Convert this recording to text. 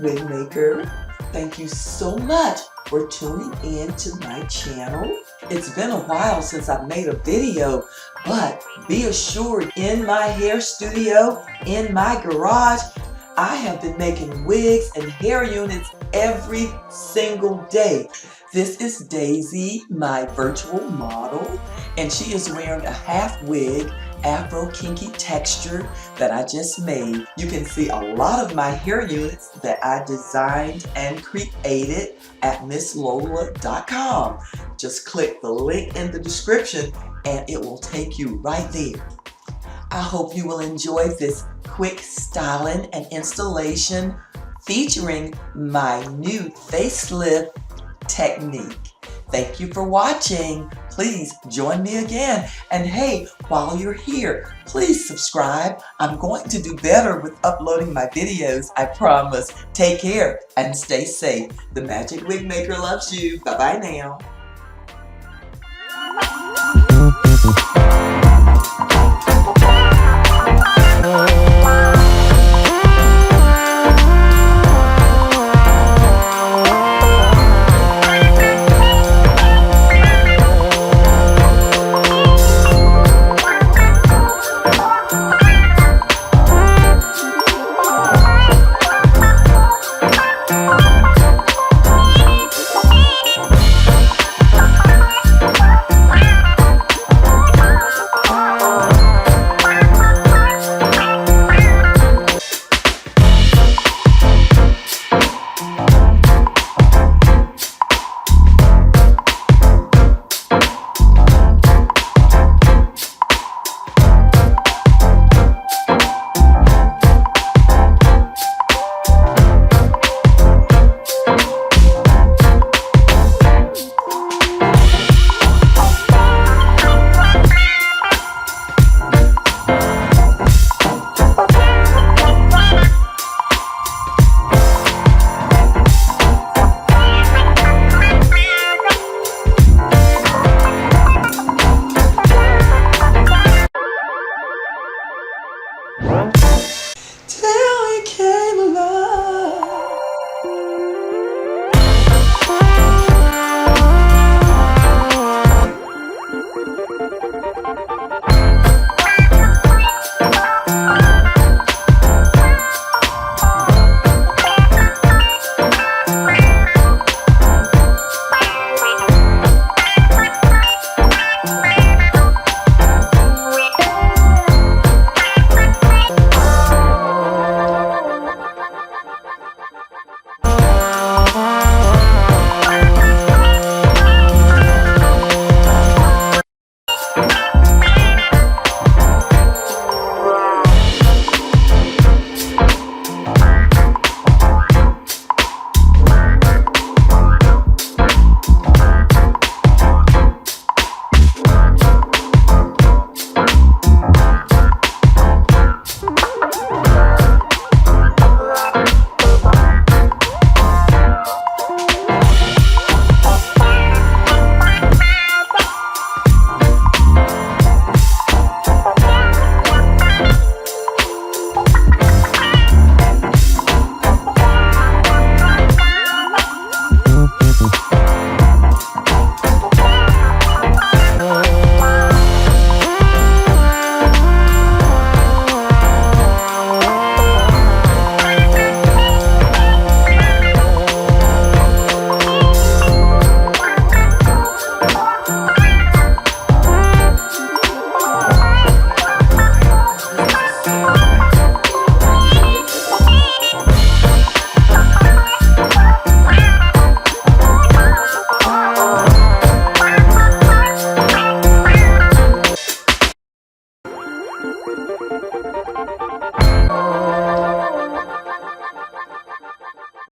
wig maker. Thank you so much for tuning in to my channel. It's been a while since I've made a video, but be assured in my hair studio, in my garage, I have been making wigs and hair units every single day. This is Daisy, my virtual model, and she is wearing a half wig, Afro kinky texture that I just made. You can see a lot of my hair units that I designed and created at MissLola.com. Just click the link in the description and it will take you right there. I hope you will enjoy this quick styling and installation featuring my new facelift technique. Thank you for watching. Please join me again. And hey, while you're here, please subscribe. I'm going to do better with uploading my videos, I promise. Take care and stay safe. The Magic Wig Maker loves you. Bye-bye now.